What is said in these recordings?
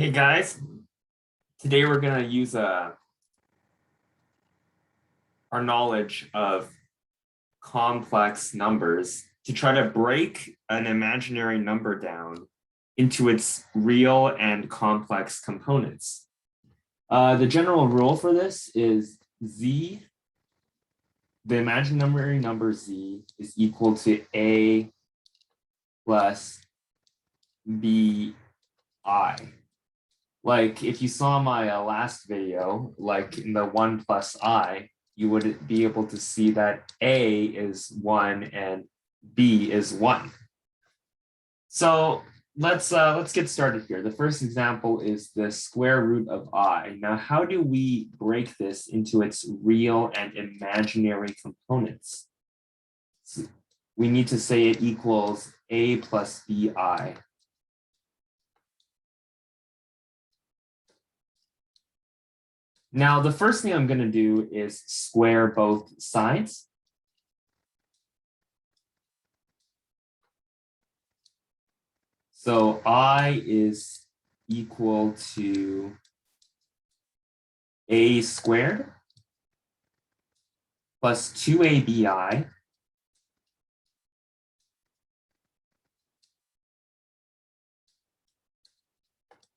Hey guys, today we're going to use our knowledge of complex numbers to try to break an imaginary number down into its real and complex components. The general rule for this is z, the imaginary number z is equal to a plus bi. Like if you saw my last video, like in the 1 plus I, you would be able to see that A is 1 and B is 1. So let's get started here. The first example is the square root of I. Now, how do we break this into its real and imaginary components? So we need to say it equals A plus BI. Now, the first thing I'm going to do is square both sides. So I is equal to a squared plus 2abi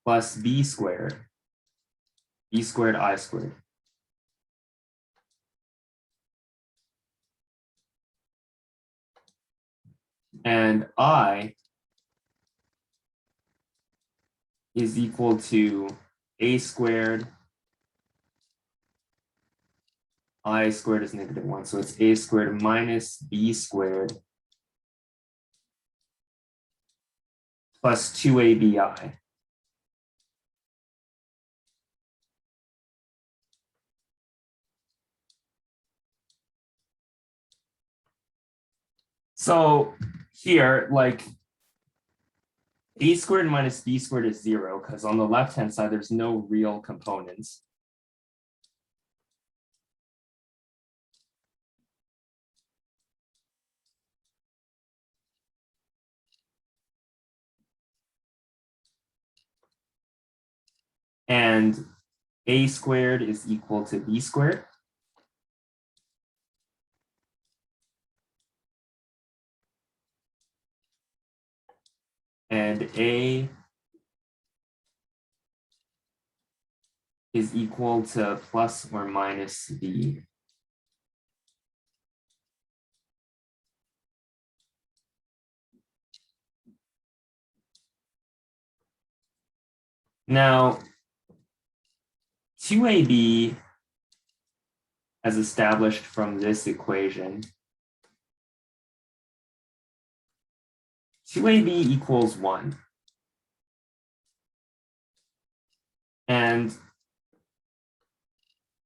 plus b squared I squared. And I is equal to a squared. I squared is -1, so it's a squared minus b squared plus 2abi. So here, like a squared minus b squared is 0, because on the left-hand side, there's no real components. And a squared is equal to b squared. And a is equal to plus or minus b. Now, 2ab, as established from this equation, 2ab equals 1. And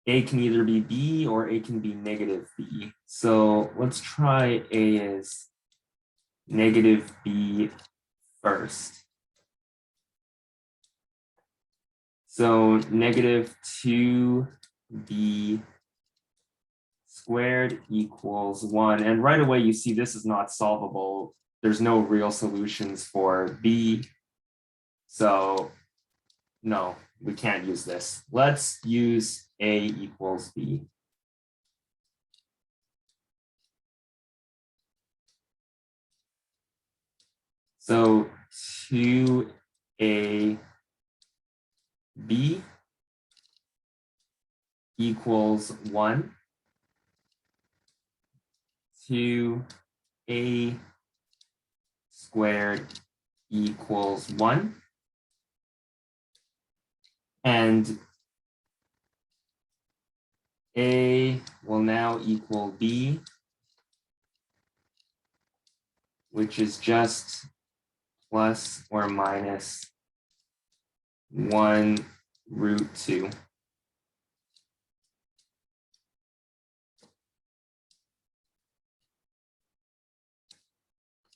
a can either be b or a can be negative b. So let's try a as negative b first. So negative 2b squared equals 1. And right away, you see this is not solvable. There's no real solutions for b. So no, we can't use this. Let's use a equals b. So 2ab equals 1. 2a squared equals 1. And a will now equal b, which is just plus or minus 1 root 2.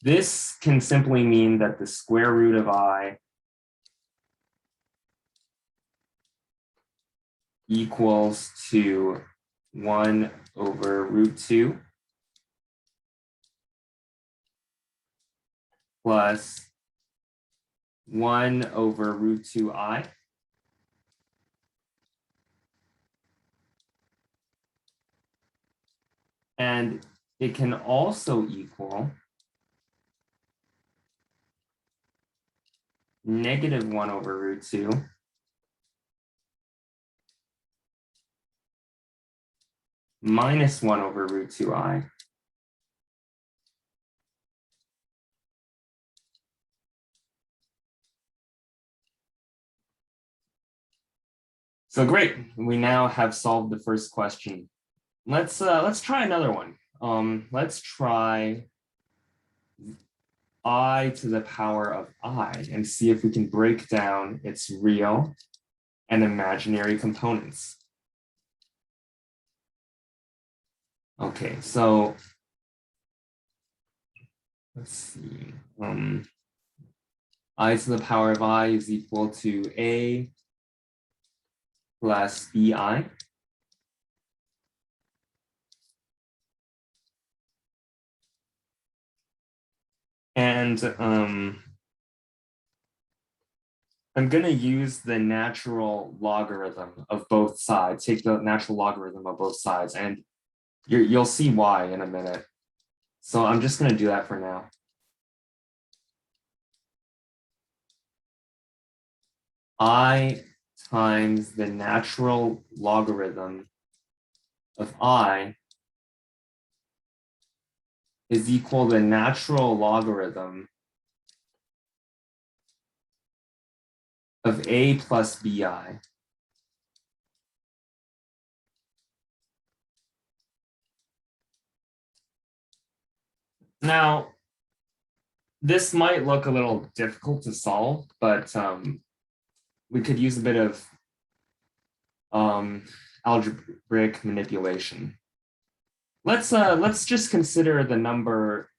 This can simply mean that the square root of I equals to 1 over root 2 plus 1 over root 2I. And it can also equal -1 over root 2 minus 1 over root 2I. So great, we now have solved the first question. Let's try another one. Let's try I to the power of I and see if we can break down its real and imaginary components. Okay, so let's see. I to the power of I is equal to A plus BI. And I'm going to use the natural logarithm of both sides, take the natural logarithm of both sides, and you'll see why in a minute. So I'm just going to do that for now. I times the natural logarithm of I is equal to the natural logarithm of A plus BI. Now, this might look a little difficult to solve, but we could use a bit of algebraic manipulation. Let's just consider the number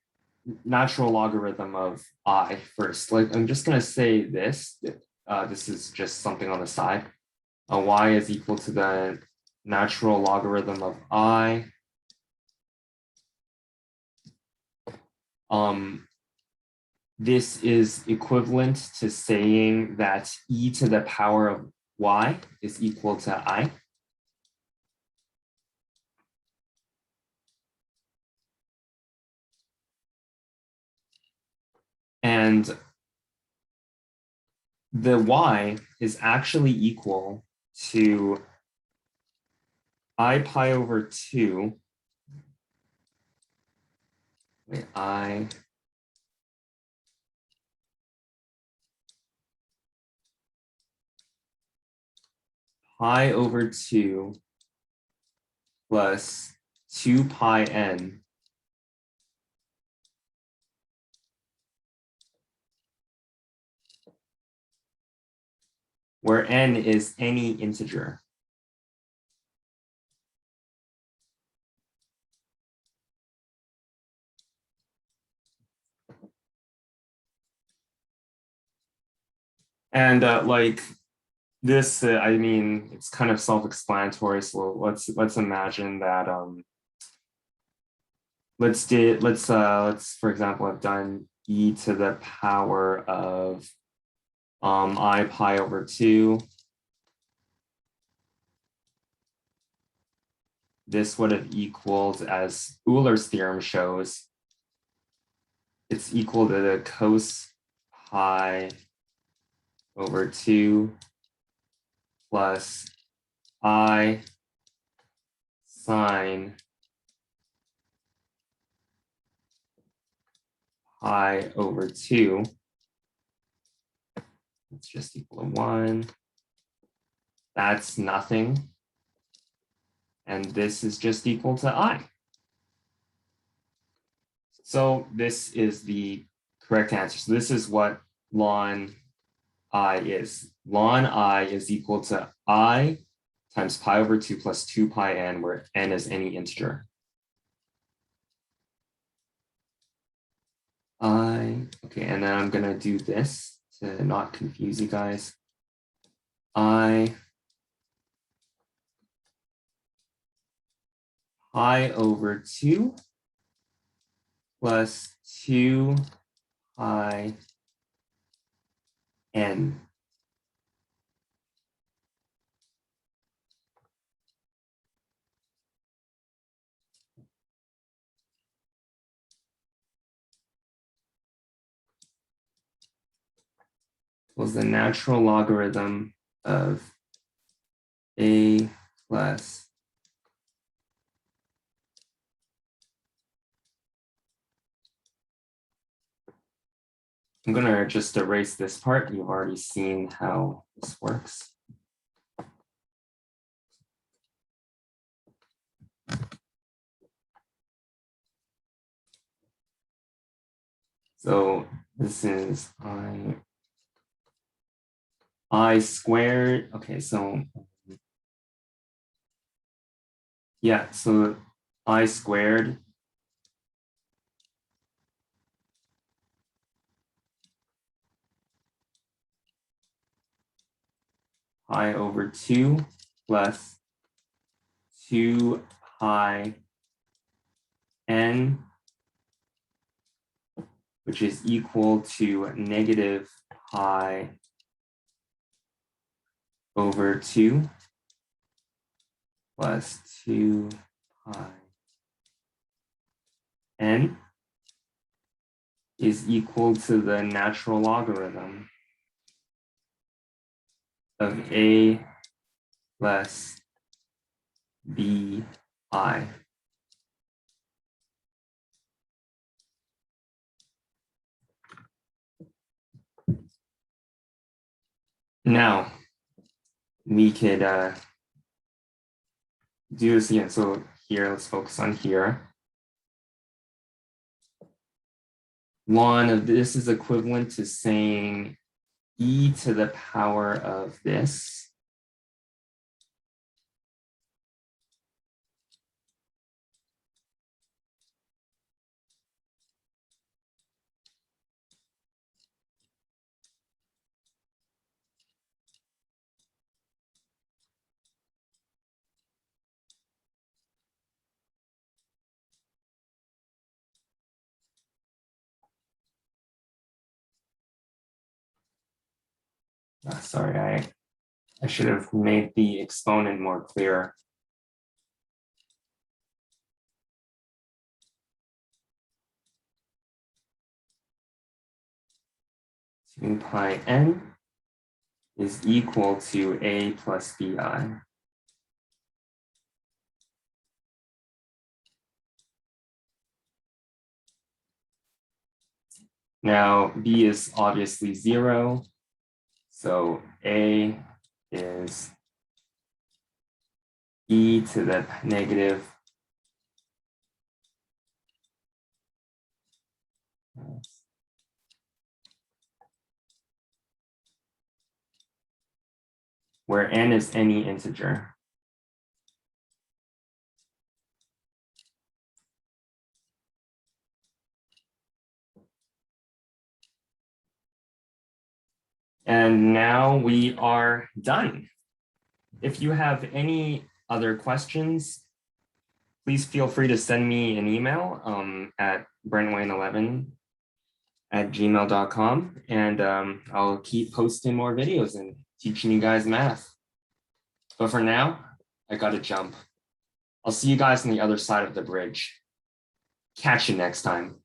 natural logarithm of I first. Like I'm just going to say this. This is just something on the side. Y is equal to the natural logarithm of I. This is equivalent to saying that e to the power of y is equal to I. And the y is actually equal to I pi over 2. Wait, I pi over 2 plus 2 pi n, where n is any integer. And like this, I mean, it's kind of self-explanatory. So let's imagine that let's for example have done e to the power of I pi over 2. This would have equaled, as Euler's theorem shows, it's equal to the cos pi over 2 plus I sine pi over 2. It's just equal to 1. That's nothing. And this is just equal to I. So this is the correct answer. So this is what ln I is. Ln I is equal to I times pi over 2 plus 2 pi n, where n is any integer. Okay, and then I'm going to do this to not confuse you guys. I pi over 2 plus 2 pi n. Was the natural logarithm of a plus I'm going to just erase this part. You've already seen how this works. So this is I squared. Okay, so yeah, so I squared pi over 2 plus 2 pi n, which is equal to negative pi over 2 plus 2 pi n is equal to the natural logarithm of a less bi. Now we could do this again. So here, let's focus on here. One of this is equivalent to saying e to the power of this. Sorry, I should have made the exponent more clear. Two pi n is equal to a plus bi. Now b is obviously 0, so a is e to the negative where n is any integer. And now we are done. If you have any other questions, please feel free to send me an email at brentwayne11@gmail.com, and I'll keep posting more videos and teaching you guys math. But for now, I gotta jump. I'll see you guys on the other side of the bridge. Catch you next time.